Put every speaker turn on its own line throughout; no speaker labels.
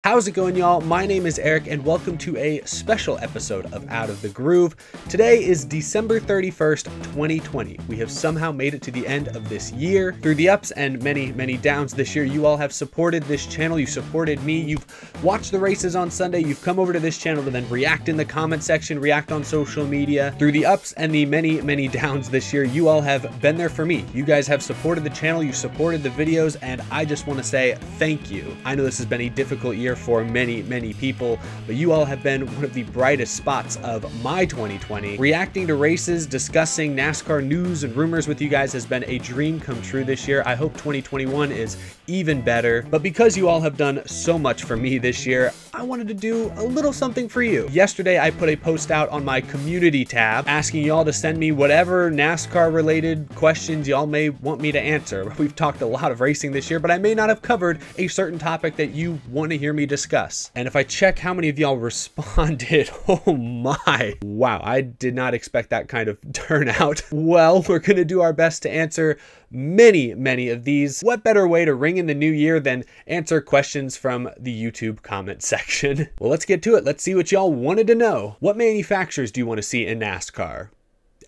How's it going, y'all? My name is Eric, and welcome to a special episode of Out of the Groove. Today is December 31st, 2020. We have somehow made it to the end of this year. Through the ups and many downs this year, you all have supported this channel. You supported me. You've watched the races on Sunday. You've come over to this channel to then react in the comment section, react on social media. Through the ups and the many downs this year, you all have been there for me. You guys have supported the channel. You supported the videos, and I just want to say thank you. I know this has been a difficult year for many people, but you all have been one of the brightest spots of my 2020. Reacting to races, discussing NASCAR news and rumors with you guys has been a dream come true this year. I hope 2021 is even better, but because you all have done so much for me this year, I wanted to do a little something for you. Yesterday, I put a post out on my community tab asking y'all to send me whatever NASCAR related questions y'all may want me to answer. We've talked a lot of racing this year, but I may not have covered a certain topic that you want to hear me discuss. And if I check how many of y'all responded, oh my, wow, I did not expect that kind of turnout. Well, we're gonna do our best to answer many of these. What better way to ring in the new year than answer questions from the YouTube comment section? Well, let's get to it. Let's see what y'all wanted to know. What manufacturers do you want to see in NASCAR?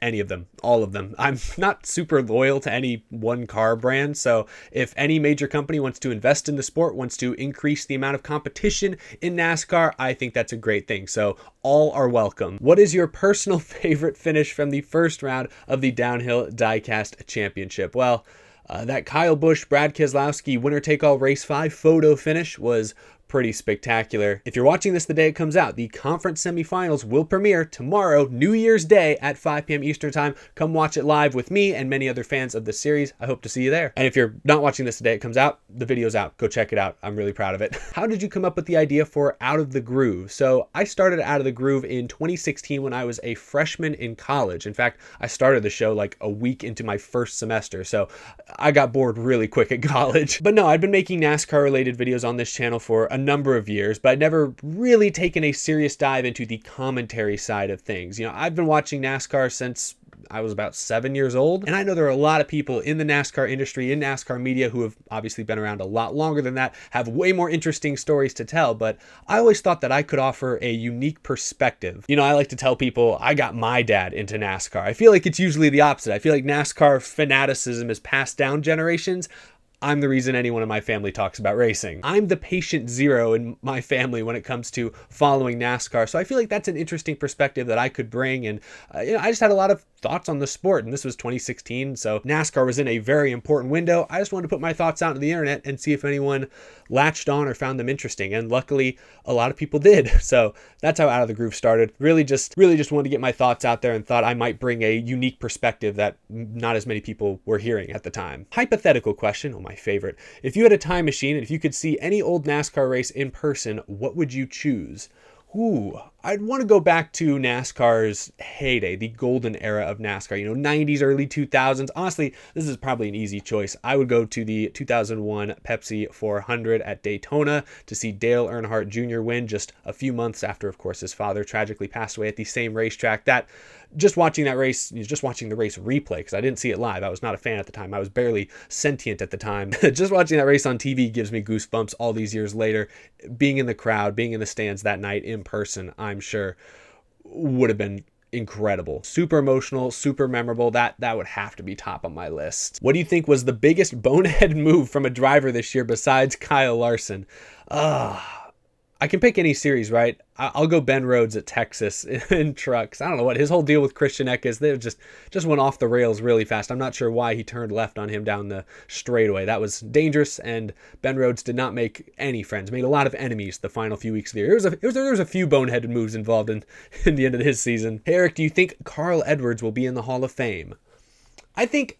Any of them, all of them. I'm not super loyal to any one car brand, so if any major company wants to invest in the sport, wants to increase the amount of competition in NASCAR, I think that's a great thing. So all are welcome. What is your personal favorite finish from the first round of the Downhill Diecast Championship? Well, that Kyle Busch, Brad Keselowski winner-take-all race 5 photo finish was pretty spectacular. If you're watching this the day it comes out, the conference semifinals will premiere tomorrow, New Year's Day at 5 p.m. Eastern time. Come watch it live with me and many other fans of the series. I hope to see you there. And if you're not watching this the day it comes out, the video's out. Go check it out. I'm really proud of it. How did you come up with the idea for Out of the Groove? So I started Out of the Groove in 2016 when I was a freshman in college. In fact, I started the show like a week into my first semester, so I got bored really quick at college. But no, I'd been making NASCAR related videos on this channel for a number of years, but I'd never really taken a serious dive into the commentary side of things. You know, I've been watching NASCAR since I was about 7 years old, and I know there are a lot of people in the NASCAR industry, in NASCAR media, who have obviously been around a lot longer than that, have way more interesting stories to tell, but I always thought that I could offer a unique perspective. You know, I like to tell people I got my dad into NASCAR. I feel like it's usually the opposite. I feel like NASCAR fanaticism is passed down generations. I'm the reason anyone in my family talks about racing. I'm the patient zero in my family when it comes to following NASCAR. So I feel like that's an interesting perspective that I could bring. And you know, I just had a lot of thoughts on the sport, and this was 2016. So NASCAR was in a very important window. I just wanted to put my thoughts out on the internet and see if anyone latched on or found them interesting. And luckily a lot of people did. So that's how Out of the Groove started. Really just wanted to get my thoughts out there and thought I might bring a unique perspective that not as many people were hearing at the time. Hypothetical question. Oh, my favorite. If you had a time machine and if you could see any old NASCAR race in person, what would you choose? Ooh, I'd want to go back to NASCAR's heyday, the golden era of NASCAR, you know, 90s, early 2000s. Honestly, this is probably an easy choice. I would go to the 2001 Pepsi 400 at Daytona to see Dale Earnhardt Jr. win just a few months after, of course, his father tragically passed away at the same racetrack. Just watching that race, just watching the race replay, because I didn't see it live. I was not a fan at the time. I was barely sentient at the time. Just watching that race on TV gives me goosebumps all these years later. Being in the crowd, being in the stands that night in person, I'm sure would have been incredible. Super emotional, super memorable. That would have to be top on my list. What do you think was the biggest bonehead move from a driver this year besides Kyle Larson? I can pick any series, right? I'll go Ben Rhodes at Texas in trucks. I don't know what his whole deal with Christian Eckes, they just went off the rails really fast. I'm not sure why he turned left on him down the straightaway. That was dangerous, and Ben Rhodes did not make any friends. Made a lot of enemies the final few weeks of the year. There was a few boneheaded moves involved in the end of his season. Hey, Eric, do you think Carl Edwards will be in the Hall of Fame? I think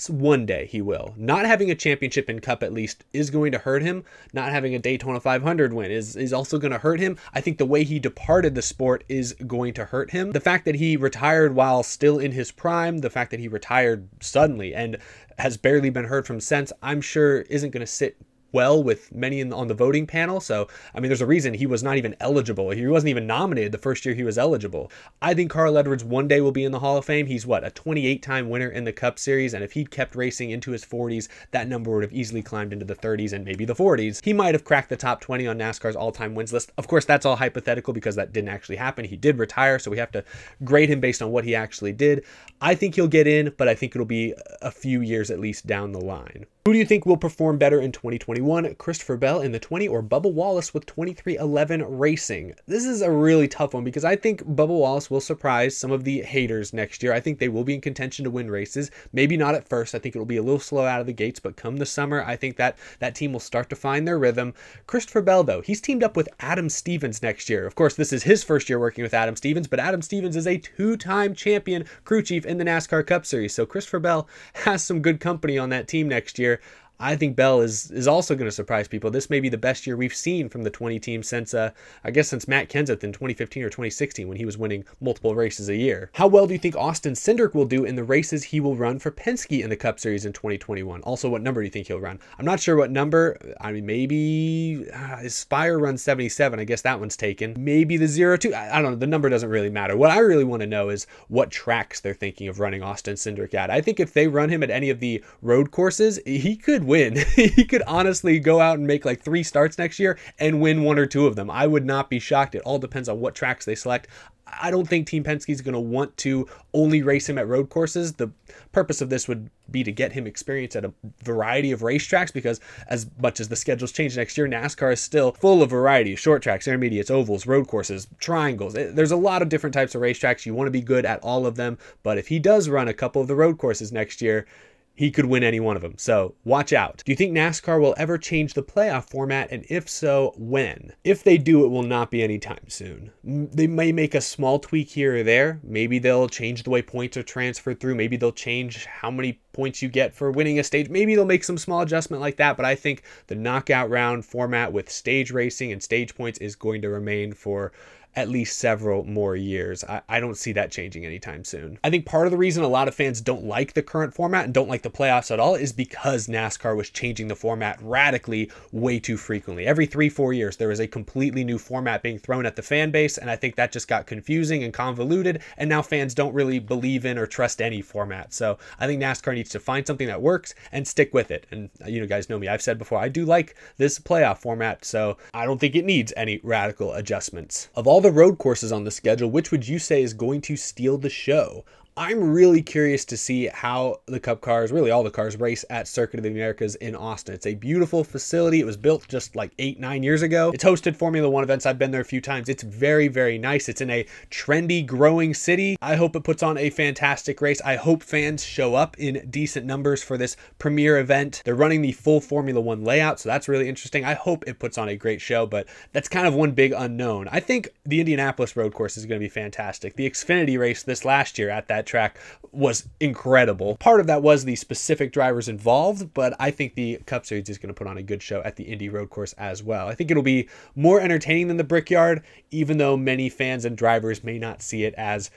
one day he will. Not having a championship in Cup at least is going to hurt him. Not having a Daytona 500 win is also going to hurt him. I think the way he departed the sport is going to hurt him. The fact that he retired while still in his prime, the fact that he retired suddenly and has barely been heard from since, I'm sure isn't going to sit well with many on the voting panel. So, I mean, there's a reason he was not even eligible. He wasn't even nominated the first year he was eligible. I think Carl Edwards one day will be in the Hall of Fame. He's what, a 28-time winner in the Cup Series. And if he'd kept racing into his 40s, that number would have easily climbed into the 30s and maybe the 40s. He might have cracked the top 20 on NASCAR's all-time wins list. Of course, that's all hypothetical because that didn't actually happen. He did retire, so we have to grade him based on what he actually did. I think he'll get in, but I think it'll be a few years at least down the line. Who do you think will perform better in 2021? Christopher Bell in the 20 or Bubba Wallace with 2311 Racing? This is a really tough one because I think Bubba Wallace will surprise some of the haters next year. I think they will be in contention to win races. Maybe not at first. I think it'll be a little slow out of the gates, but come the summer, I think that team will start to find their rhythm. Christopher Bell, though, he's teamed up with Adam Stevens next year. Of course, this is his first year working with Adam Stevens, but Adam Stevens is a two-time champion crew chief in the NASCAR Cup Series. So Christopher Bell has some good company on that team next year. I think Bell is also going to surprise people. This may be the best year we've seen from the 20 teams since, I guess, since Matt Kenseth in 2015 or 2016 when he was winning multiple races a year. How well do you think Austin Sindrick will do in the races he will run for Penske in the Cup Series in 2021? Also, what number do you think he'll run? I'm not sure what number. I mean, maybe his Spire runs 77. I guess that one's taken. Maybe the 02. I don't know. The number doesn't really matter. What I really want to know is what tracks they're thinking of running Austin Sindrick at. I think if they run him at any of the road courses, he could win. He could honestly go out and make like 3 starts next year and win 1 or 2 of them. I would not be shocked. It all depends on what tracks they select. I don't think Team Penske is going to want to only race him at road courses. The purpose of this would be to get him experience at a variety of racetracks because as much as the schedules change next year, NASCAR is still full of variety. Short tracks, intermediates, ovals, road courses, triangles. There's a lot of different types of racetracks. You want to be good at all of them. But if he does run a couple of the road courses next year, he could win any one of them. So watch out. Do you think NASCAR will ever change the playoff format? And if so, when? If they do, it will not be anytime soon. They may make a small tweak here or there. Maybe they'll change the way points are transferred through. Maybe they'll change how many points you get for winning a stage. Maybe they'll make some small adjustment like that. But I think the knockout round format with stage racing and stage points is going to remain for at least several more years. I don't see that changing anytime soon. I think part of the reason a lot of fans don't like the current format and don't like the playoffs at all is because NASCAR was changing the format radically way too frequently. Every 3-4 years, there was a completely new format being thrown at the fan base, and I think that just got confusing and convoluted, and now fans don't really believe in or trust any format. So I think NASCAR needs to find something that works and stick with it. And you guys know me, I've said before, I do like this playoff format, so I don't think it needs any radical adjustments. Of all the road courses on the schedule, which would you say is going to steal the show? I'm really curious to see how the Cup cars, really all the cars, race at Circuit of the Americas in Austin. It's a beautiful facility. It was built just like 8-9 years ago. It's hosted Formula One events. I've been there a few times. It's very, very nice. It's in a trendy, growing city. I hope it puts on a fantastic race. I hope fans show up in decent numbers for this premier event. They're running the full Formula One layout, so that's really interesting. I hope it puts on a great show, but that's kind of one big unknown. I think the Indianapolis road course is going to be fantastic. The Xfinity race this last year at that track was incredible. Part of that was the specific drivers involved, but I think the Cup Series is going to put on a good show at the Indy road course as well. I think it'll be more entertaining than the Brickyard, even though many fans and drivers may not see it as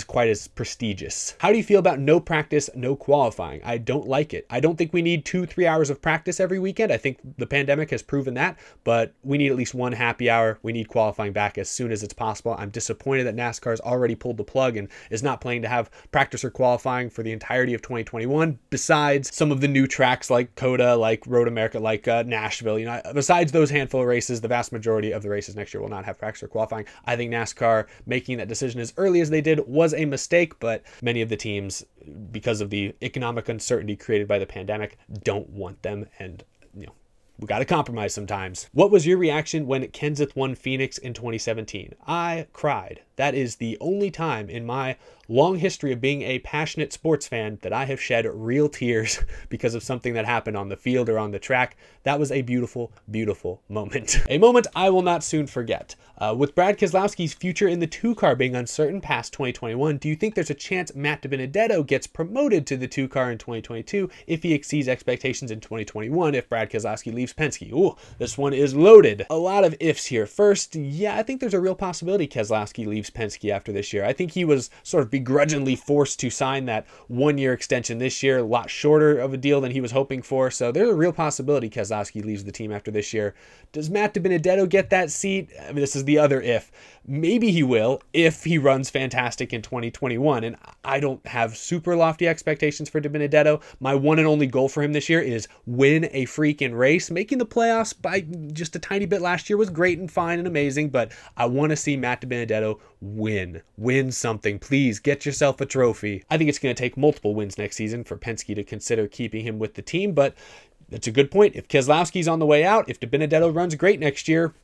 quite as prestigious. How do you feel about no practice, no qualifying? I don't like it. I don't think we need 2-3 hours of practice every weekend. I think the pandemic has proven that, but we need at least one happy hour. We need qualifying back as soon as it's possible. I'm disappointed that NASCAR's already pulled the plug and is not planning to have practice or qualifying for the entirety of 2021, besides some of the new tracks like COTA, like Road America, like Nashville. Besides those handful of races, the vast majority of the races next year will not have practice or qualifying. I think NASCAR making that decision as early as they did was a mistake, but many of the teams, because of the economic uncertainty created by the pandemic, don't want them, and we got to compromise sometimes. What was your reaction when Kenseth won Phoenix in 2017? I cried. That is the only time in my long history of being a passionate sports fan that I have shed real tears because of something that happened on the field or on the track. That was a beautiful, beautiful moment. A moment I will not soon forget. With Brad Keselowski's future in the 2-car being uncertain past 2021, do you think there's a chance Matt DiBenedetto gets promoted to the 2-car in 2022 if he exceeds expectations in 2021 if Brad Keselowski leaves Penske? Ooh, this one is loaded. A lot of ifs here. First, yeah, I think there's a real possibility Keselowski leaves leaves Penske after this year. I think he was sort of begrudgingly forced to sign that 1-year extension this year, a lot shorter of a deal than he was hoping for. So there's a real possibility Keselowski leaves the team after this year. Does Matt DiBenedetto get that seat? I mean, this is the other if. Maybe he will if he runs fantastic in 2021. And I don't have super lofty expectations for DiBenedetto. My one and only goal for him this year is win a freaking race. Making the playoffs by just a tiny bit last year was great and fine and amazing, but I want to see Matt DiBenedetto win something. Please get yourself a trophy. I think it's going to take multiple wins next season for Penske to consider keeping him with the team, but that's a good point. If Keselowski's on the way out, if DiBenedetto runs great next year,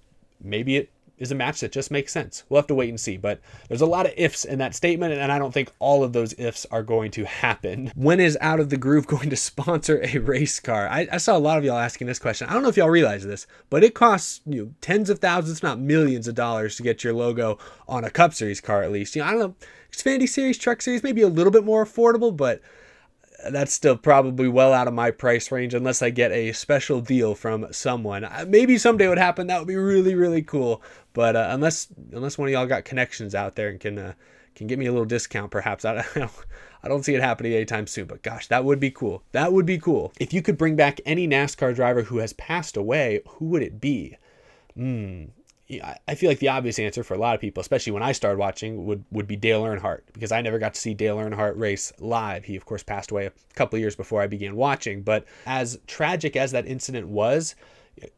maybe it is a match that just makes sense. We'll have to wait and see, but there's a lot of ifs in that statement, and I don't think all of those ifs are going to happen. When is Out of the Groove going to sponsor a race car? I saw a lot of y'all asking this question. I don't know if y'all realize this, but it costs tens of thousands, if not millions of dollars to get your logo on a Cup Series car, at least. I don't know, Xfinity Series, Truck Series, maybe a little bit more affordable, but that's still probably well out of my price range unless I get a special deal from someone. Maybe someday it would happen. That would be really, really cool. But unless one of y'all got connections out there and can give me a little discount, perhaps. I don't see it happening anytime soon. But gosh, that would be cool. That would be cool. If you could bring back any NASCAR driver who has passed away, who would it be? I feel like the obvious answer for a lot of people, especially when I started watching, would be Dale Earnhardt, because I never got to see Dale Earnhardt race live. He, of course, passed away a couple of years before I began watching. But as tragic as that incident was,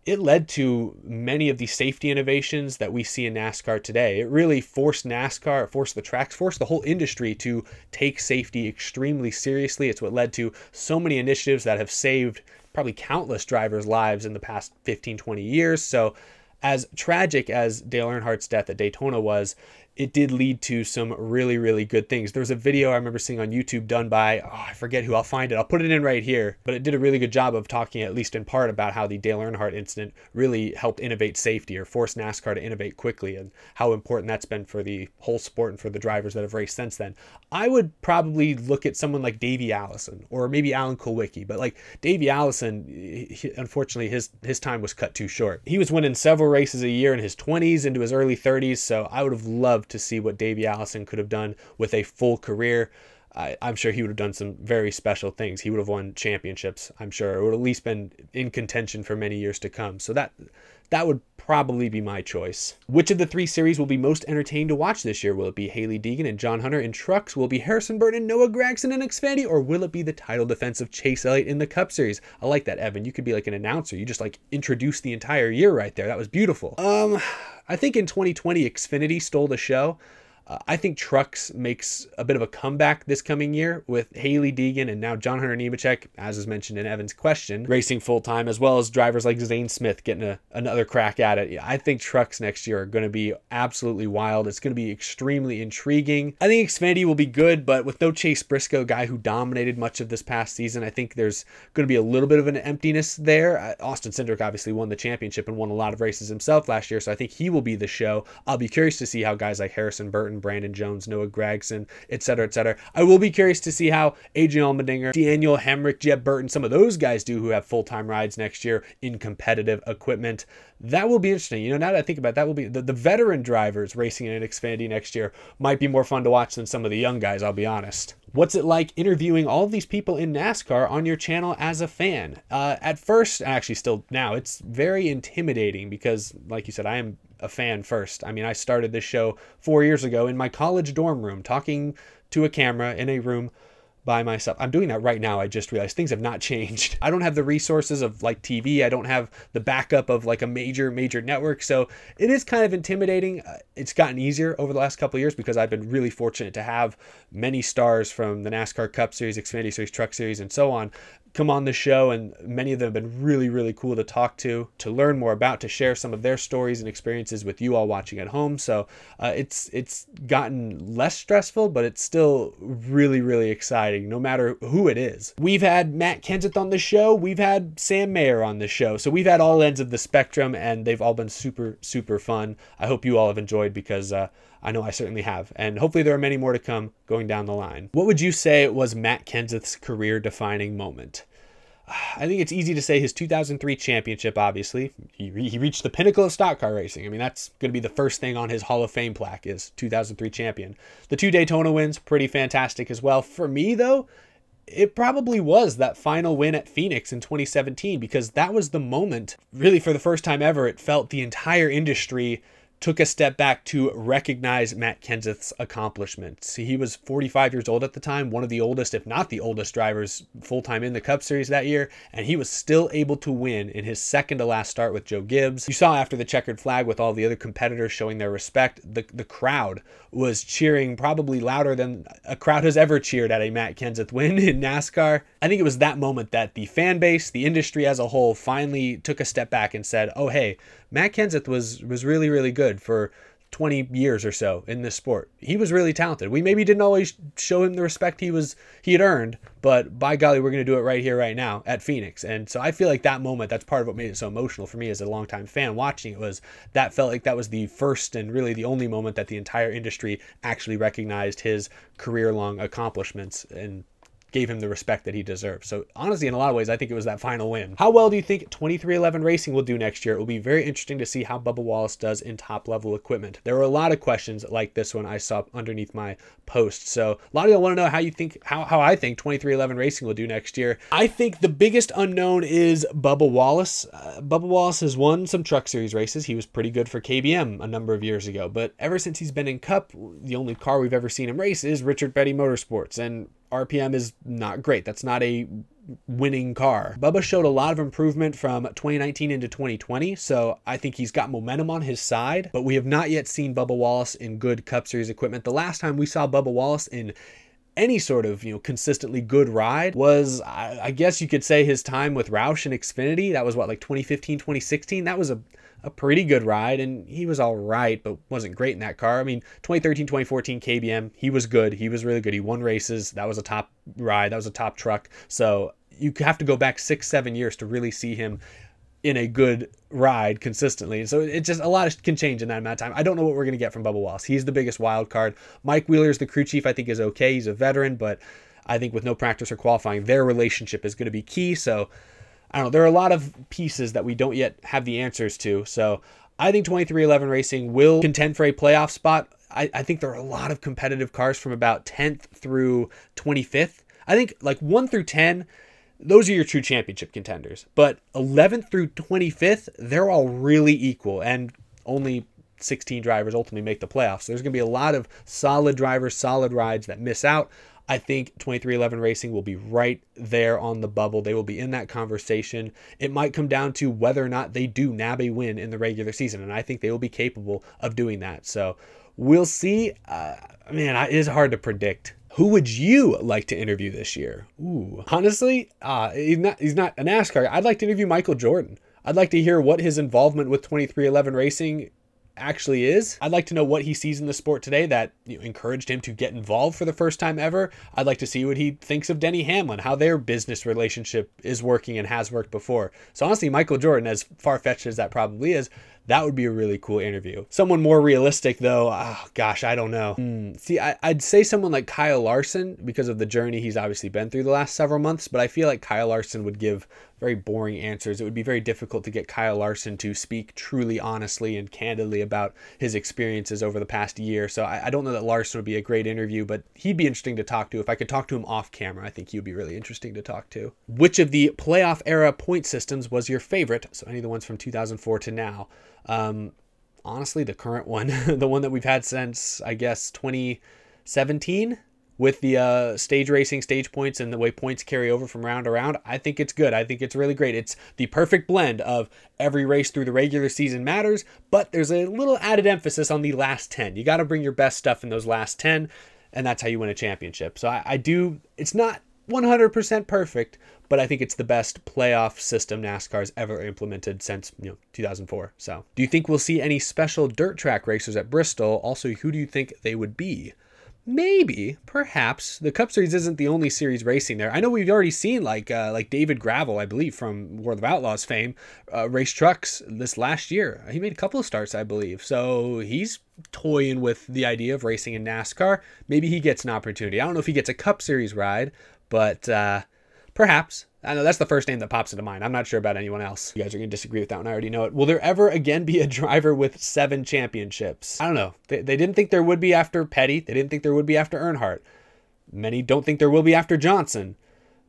it led to many of the safety innovations that we see in NASCAR today. It really forced NASCAR, forced the tracks, forced the whole industry to take safety extremely seriously. It's what led to so many initiatives that have saved probably countless drivers' lives in the past 15, 20 years. So as tragic as Dale Earnhardt's death at Daytona was, it did lead to some really, really good things. There was a video I remember seeing on YouTube done by, I forget who, I'll find it. I'll put it in right here. But it did a really good job of talking, at least in part, about how the Dale Earnhardt incident really helped innovate safety or force NASCAR to innovate quickly, and how important that's been for the whole sport and for the drivers that have raced since then. I would probably look at someone like Davey Allison or maybe Alan Kulwicki. But like Davey Allison, unfortunately, his time was cut too short. He was winning several races a year in his 20s into his early 30s, so I would have loved to see what Davey Allison could have done with a full career. I'm sure he would have done some very special things. He would have won championships, I'm sure. It would have at least been in contention for many years to come. So that would probably be my choice. Which of the three series will be most entertaining to watch this year? Will it be Hailie Deegan and John Hunter in trucks? Will it be Harrison Burton and Noah Gragson in Xfinity? Or will it be the title defense of Chase Elliott in the Cup Series? I like that, Evan. You could be like an announcer. You just like introduced the entire year right there. That was beautiful. I think in 2020, Xfinity stole the show. I think Trucks makes a bit of a comeback this coming year with Hailie Deegan and now John Hunter Nemechek, as is mentioned in Evan's question, racing full-time, as well as drivers like Zane Smith getting another crack at it. I think Trucks next year are going to be absolutely wild. It's going to be extremely intriguing. I think Xfinity will be good, but with no Chase Briscoe, guy who dominated much of this past season, I think there's going to be a little bit of an emptiness there. Austin Sindrick obviously won the championship and won a lot of races himself last year, so I think he will be the show. I'll be curious to see how guys like Harrison Burton, Brandon Jones, Noah Gragson, etc., etc. I will be curious to see how Adrian Allmendinger, Daniel Hemrick, Jeb Burton, some of those guys do who have full-time rides next year in competitive equipment. That will be interesting. Now that I think about it, that will be the veteran drivers racing in Xfinity next year might be more fun to watch than some of the young guys, I'll be honest. What's it like interviewing all of these people in NASCAR on your channel as a fan? At first, actually still now, it's very intimidating because, like you said, I am a fan first. I mean, I started this show 4 years ago in my college dorm room, talking to a camera in a room by myself. I'm doing that right now. I just realized things have not changed. I don't have the resources of like TV. I don't have the backup of like a major network. So it is kind of intimidating. It's gotten easier over the last couple of years because I've been really fortunate to have many stars from the NASCAR Cup Series, Xfinity Series, Truck Series, and so on come on the show, and many of them have been really, really cool to talk to learn more about, to share some of their stories and experiences with you all watching at home. So it's gotten less stressful, but it's still really, really exciting, no matter who it is. We've had Matt Kenseth on the show. We've had Sam Mayer on the show. So we've had all ends of the spectrum, and they've all been super, super fun. I hope you all have enjoyed, because I know I certainly have, and hopefully there are many more to come going down the line. What would you say was Matt Kenseth's career-defining moment? I think it's easy to say his 2003 championship, obviously. He reached the pinnacle of stock car racing. I mean, that's going to be the first thing on his Hall of Fame plaque is 2003 champion. The 2 Daytona wins, pretty fantastic as well. For me, though, it probably was that final win at Phoenix in 2017, because that was the moment, really for the first time ever, it felt the entire industry took a step back to recognize Matt Kenseth's accomplishments. He was 45 years old at the time, one of the oldest, if not the oldest drivers full-time in the Cup Series that year, and he was still able to win in his second to last start with Joe Gibbs. You saw after the checkered flag with all the other competitors showing their respect, the crowd was cheering probably louder than a crowd has ever cheered at a Matt Kenseth win in NASCAR. I think it was that moment that the fan base, the industry as a whole, finally took a step back and said, oh, hey, Matt Kenseth was really, really good for 20 years or so in this sport. He was really talented. We maybe didn't always show him the respect he had earned, but by golly, we're going to do it right here, right now at Phoenix. And so I feel like that moment, that's part of what made it so emotional for me as a longtime fan watching it, was that felt like that was the first and really the only moment that the entire industry actually recognized his career-long accomplishments and gave him the respect that he deserved. So honestly, in a lot of ways, I think it was that final win. How well do you think 2311 Racing will do next year? It will be very interesting to see how Bubba Wallace does in top-level equipment. There were a lot of questions like this one I saw underneath my post. So a lot of y'all want to know how you think, how I think 2311 Racing will do next year. I think the biggest unknown is Bubba Wallace. Bubba Wallace has won some Truck Series races. He was pretty good for KBM a number of years ago, but ever since he's been in Cup, the only car we've ever seen him race is Richard Petty Motorsports, and RPM is not great. That's not a winning car. Bubba showed a lot of improvement from 2019 into 2020, so I think he's got momentum on his side, but we have not yet seen Bubba Wallace in good Cup Series equipment. The last time we saw Bubba Wallace in any sort of, consistently good ride was, I guess you could say, his time with Roush and Xfinity. That was what, like 2015, 2016? That was a pretty good ride, and he was all right, but wasn't great in that car. I mean, 2013, 2014 KBM, he was good. He was really good. He won races. That was a top ride. That was a top truck. So you have to go back 6-7 years to really see him in a good ride consistently. So it just, a lot can change in that amount of time. I don't know what we're going to get from Bubba Wallace. He's the biggest wild card. Mike Wheeler's the crew chief. I think is okay. He's a veteran, but I think with no practice or qualifying, their relationship is going to be key. So I don't know. There are a lot of pieces that we don't yet have the answers to. So I think 2311 Racing will contend for a playoff spot. I think there are a lot of competitive cars from about 10th through 25th. I think like 1 through 10, those are your true championship contenders. But 11th through 25th, they're all really equal, and only 16 drivers ultimately make the playoffs. So there's going to be a lot of solid drivers, solid rides that miss out. I think 2311 Racing will be right there on the bubble. They will be in that conversation. It might come down to whether or not they do nab a win in the regular season, and I think they will be capable of doing that. So we'll see. Man, it is hard to predict. Who would you like to interview this year? Ooh, honestly, he's not a NASCAR. I'd like to interview Michael Jordan. I'd like to hear what his involvement with 2311 Racing actually is. I'd like to know what he sees in the sport today that encouraged him to get involved for the first time ever. I'd like to see what he thinks of Denny Hamlin, how their business relationship is working and has worked before. So honestly, Michael Jordan, as far-fetched as that probably is, that would be a really cool interview. Someone more realistic, though, oh gosh, I don't know. See, I'd say someone like Kyle Larson because of the journey he's obviously been through the last several months, but I feel like Kyle Larson would give very boring answers. It would be very difficult to get Kyle Larson to speak truly honestly and candidly about his experiences over the past year. So I don't know that Larson would be a great interview, but he'd be interesting to talk to. If I could talk to him off camera, I think he would be really interesting to talk to. Which of the playoff era point systems was your favorite? So any of the ones from 2004 to now. Honestly, the current one, the one that we've had since, I guess, 2017 with the stage racing, stage points, and the way points carry over from round to round. I think it's good. I think it's really great. It's the perfect blend of every race through the regular season matters, but there's a little added emphasis on the last 10. You got to bring your best stuff in those last 10, and that's how you win a championship. So it's not 100% perfect, but I think it's the best playoff system NASCAR's ever implemented since 2004. So do you think we'll see any special dirt track racers at Bristol? Also, who do you think they would be? Maybe, perhaps. The Cup Series isn't the only series racing there. I know we've already seen like David Gravel, I believe, from World of Outlaws fame, race trucks this last year. He made a couple of starts, I believe. So he's toying with the idea of racing in NASCAR. Maybe he gets an opportunity. I don't know if he gets a Cup Series ride, but perhaps. I know that's the first name that pops into mind. I'm not sure about anyone else. You guys are going to disagree with that one. I already know it. Will there ever again be a driver with 7 championships? I don't know. They didn't think there would be after Petty. They didn't think there would be after Earnhardt. Many don't think there will be after Johnson.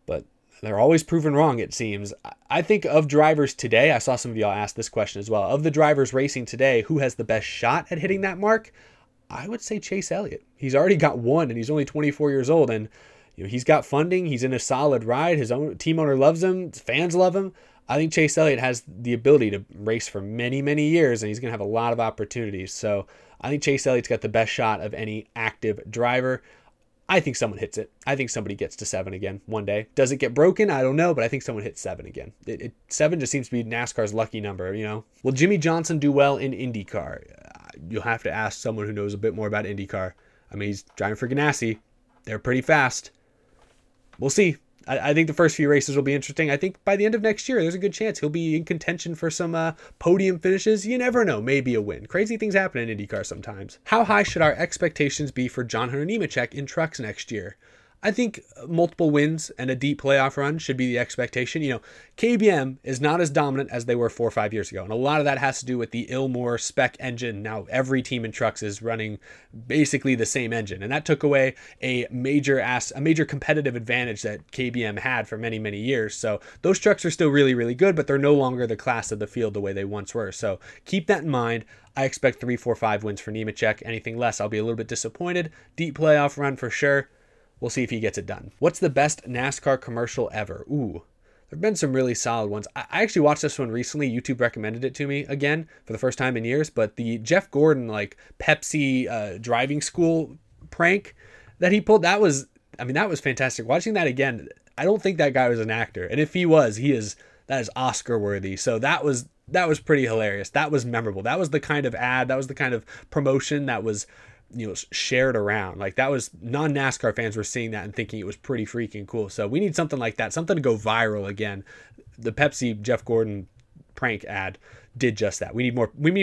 But they're always proven wrong, it seems. I think of drivers today, I saw some of y'all ask this question as well. Of the drivers racing today, who has the best shot at hitting that mark? I would say Chase Elliott. He's already got one, and he's only 24 years old, and he's got funding. He's in a solid ride. His own team owner loves him. Fans love him. I think Chase Elliott has the ability to race for many, many years, and he's going to have a lot of opportunities. So I think Chase Elliott's got the best shot of any active driver. I think someone hits it. I think somebody gets to 7 again one day. Does it get broken? I don't know, but I think someone hits 7 again. 7 just seems to be NASCAR's lucky number, Will Jimmy Johnson do well in IndyCar? You'll have to ask someone who knows a bit more about IndyCar. I mean, he's driving for Ganassi. They're pretty fast. We'll see. I think the first few races will be interesting. I think by the end of next year, there's a good chance he'll be in contention for some podium finishes. You never know. Maybe a win. Crazy things happen in IndyCar sometimes. How high should our expectations be for John Hunter Nemechek in trucks next year? I think multiple wins and a deep playoff run should be the expectation. KBM is not as dominant as they were 4 or 5 years ago. And a lot of that has to do with the Ilmore spec engine. Now every team in trucks is running basically the same engine. And that took away a major competitive advantage that KBM had for many, many years. So those trucks are still really, really good, but they're no longer the class of the field the way they once were. So keep that in mind. I expect 3, 4, 5 wins for Nemechek. Anything less, I'll be a little bit disappointed. Deep playoff run for sure. We'll see if he gets it done. What's the best NASCAR commercial ever? Ooh, there have been some really solid ones. I actually watched this one recently. YouTube recommended it to me again for the first time in years. But the Jeff Gordon, Pepsi driving school prank that he pulled, that was fantastic. Watching that again, I don't think that guy was an actor. And if he was, that is Oscar worthy. So that was pretty hilarious. That was memorable. That was the kind of ad, that was the kind of promotion that was shared around. That was non-NASCAR fans were seeing that and thinking it was pretty freaking cool. So we need something like that, something to go viral again. The Pepsi Jeff Gordon prank ad did just that. We need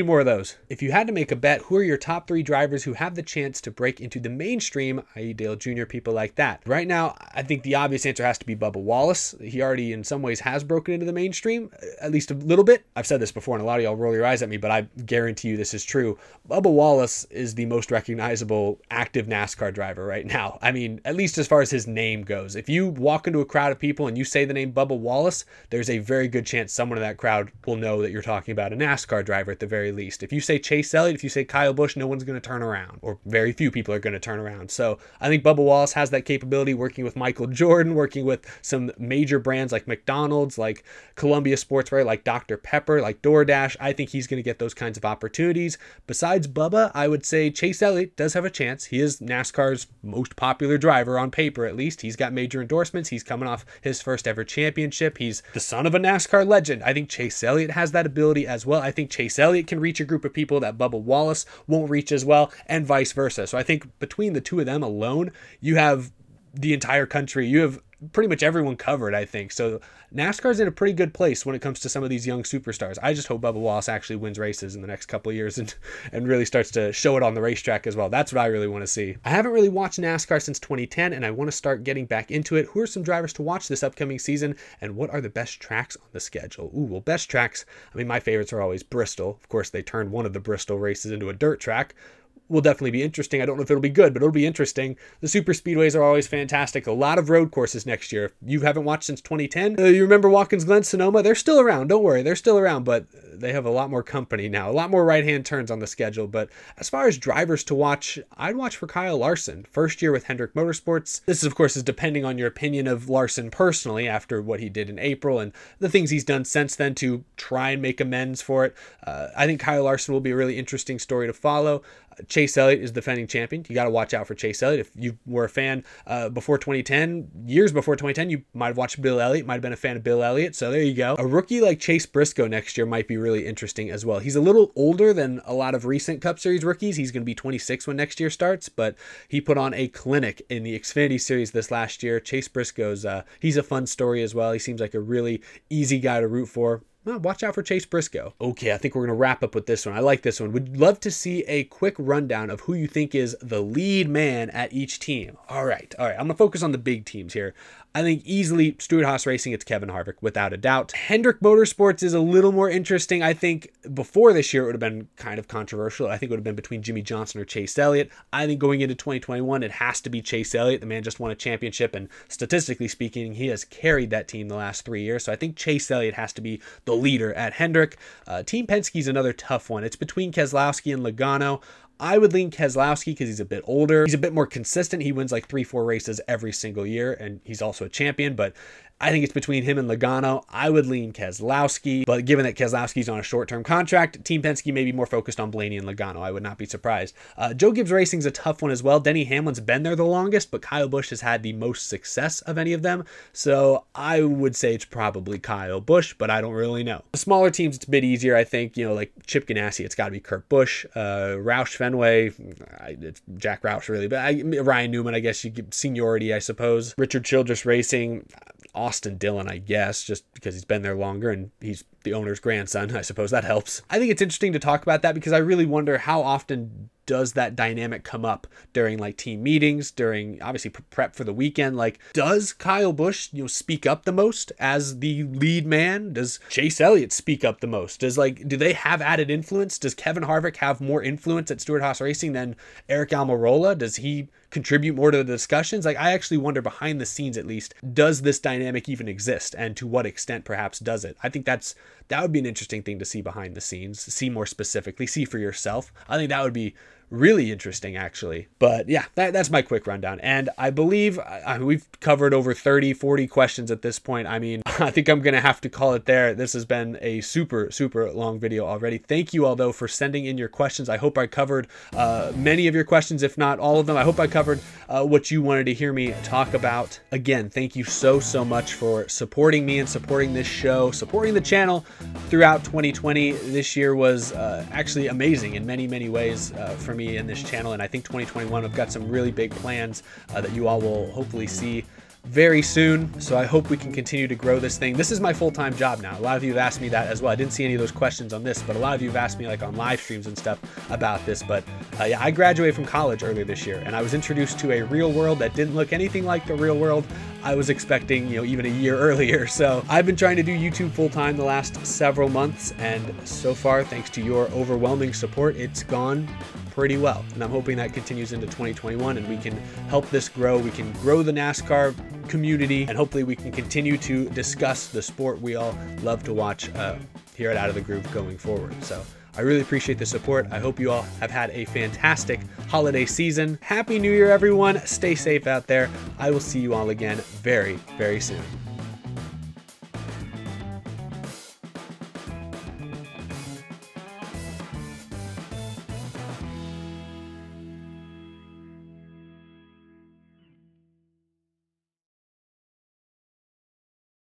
more of those. If you had to make a bet, who are your top 3 drivers who have the chance to break into the mainstream, i.e. Dale Jr., people like that? Right now, I think the obvious answer has to be Bubba Wallace. He already in some ways has broken into the mainstream, at least a little bit. I've said this before and a lot of y'all roll your eyes at me, but I guarantee you this is true. Bubba Wallace is the most recognizable active NASCAR driver right now. I mean, at least as far as his name goes. If you walk into a crowd of people and you say the name Bubba Wallace, there's a very good chance someone in that crowd will know that you're talking about a NASCAR driver at the very least. If you say Chase Elliott, if you say Kyle Busch, no one's going to turn around, or very few people are going to turn around. So I think Bubba Wallace has that capability, working with Michael Jordan, working with some major brands like McDonald's, like Columbia Sportswear, like Dr. Pepper, like DoorDash. I think he's going to get those kinds of opportunities. Besides Bubba, I would say Chase Elliott does have a chance. He is NASCAR's most popular driver on paper, at least. He's got major endorsements. He's coming off his first ever championship. He's the son of a NASCAR legend. I think Chase Elliott has that ability as well. I think Chase Elliott can reach a group of people that Bubba Wallace won't reach as well, and vice versa. So I think between the two of them alone, you have the entire country. You have pretty much everyone covered, I think. So NASCAR's in a pretty good place when it comes to some of these young superstars. I just hope Bubba Wallace actually wins races in the next couple of years and really starts to show it on the racetrack as well. That's what I really want to see. I haven't really watched NASCAR since 2010, and I want to start getting back into it. Who are some drivers to watch this upcoming season, and what are the best tracks on the schedule? Ooh, well, best tracks, I mean, my favorites are always Bristol. Of course, they turned one of the Bristol races into a dirt track. Will definitely be interesting. I don't know if it'll be good, but it'll be interesting. The super speedways are always fantastic. A lot of road courses next year. If you haven't watched since 2010, you remember Watkins Glen, Sonoma? They're still around. Don't worry. They're still around, but they have a lot more company now. A lot more right-hand turns on the schedule. But as far as drivers to watch, I'd watch for Kyle Larson. First year with Hendrick Motorsports. This, of course, is depending on your opinion of Larson personally after what he did in April and the things he's done since then to try and make amends for it. I think Kyle Larson will be a really interesting story to follow. Chase Elliott is defending champion. You got to watch out for Chase Elliott. If you were a fan before 2010, years before 2010, you might have watched Bill Elliott, might have been a fan of Bill Elliott. So there you go. A rookie like Chase Briscoe next year might be really interesting as well. He's a little older than a lot of recent Cup Series rookies. He's going to be 26 when next year starts, but he put on a clinic in the Xfinity Series this last year. Chase Briscoe's, he's a fun story as well. He seems like a really easy guy to root for. well, watch out for Chase Briscoe. Okay, I think we're going to wrap up with this one. I like this one. Would love to see a quick rundown of who you think is the lead man at each team. All right. I'm going to focus on the big teams here. I think easily Stewart-Haas Racing, it's Kevin Harvick, without a doubt. Hendrick Motorsports is a little more interesting. I think before this year, it would have been kind of controversial. I think it would have been between Jimmy Johnson or Chase Elliott. I think going into 2021, it has to be Chase Elliott. The man just won a championship, and statistically speaking, he has carried that team the last 3 years. So I think Chase Elliott has to be the leader at Hendrick. Team Penske is another tough one. It's between Keselowski and Logano. I would lean Keselowski because he's a bit older. He's a bit more consistent. He wins like 3-4 races every single year, and he's also a champion, but I think it's between him and Logano. I would lean Keselowski, but given that Keselowski's on a short-term contract, Team Penske may be more focused on Blaney and Logano. I would not be surprised. Joe Gibbs Racing's a tough one as well. Denny Hamlin's been there the longest, but Kyle Busch has had the most success of any of them, so I would say it's probably Kyle Busch, but I don't really know. The smaller teams, it's a bit easier, I think. Like Chip Ganassi, it's got to be Kurt Busch. Roush Fenway, it's Jack Roush really, but Ryan Newman, I guess you give seniority, I suppose. Richard Childress Racing, Austin Dillon, I guess, just because he's been there longer and he's the owner's grandson. I suppose that helps. I think it's interesting to talk about that because I really wonder how often does that dynamic come up during like team meetings, during obviously prep for the weekend. Like, does Kyle Busch, speak up the most as the lead man? Does Chase Elliott speak up the most? Do they have added influence? Does Kevin Harvick have more influence at Stewart-Haas Racing than Eric Almirola? Does he contribute more to the discussions? Like, I actually wonder behind the scenes, at least, does this dynamic even exist, and to what extent perhaps does it? I think that would be an interesting thing to see behind the scenes, see more specifically, see for yourself. I think that would be really interesting, actually. But yeah, that's my quick rundown. And I believe we've covered over 30, 40 questions at this point. I mean, I think I'm going to have to call it there. This has been a super, super long video already. Thank you all, though, for sending in your questions. I hope I covered many of your questions, if not all of them. I hope I covered what you wanted to hear me talk about. Again, thank you so, so much for supporting me and supporting this show, supporting the channel throughout 2020. This year was actually amazing in many, many ways for me in this channel, and I think 2021 I've got some really big plans that you all will hopefully see very soon. So I hope we can continue to grow this thing. This is my full-time job now. A lot of you have asked me that as well. I didn't see any of those questions on this, but a lot of you have asked me like on live streams and stuff about this. But yeah, I graduated from college earlier this year, and I was introduced to a real world that didn't look anything like the real world I was expecting, even a year earlier. So I've been trying to do YouTube full-time the last several months, and so far, thanks to your overwhelming support, it's gone pretty well. And I'm hoping that continues into 2021 and we can help this grow. We can grow the NASCAR community, and hopefully we can continue to discuss the sport we all love to watch here at Out of the Groove going forward. So I really appreciate the support. I hope you all have had a fantastic holiday season. Happy New Year, everyone. Stay safe out there. I will see you all again very, very soon.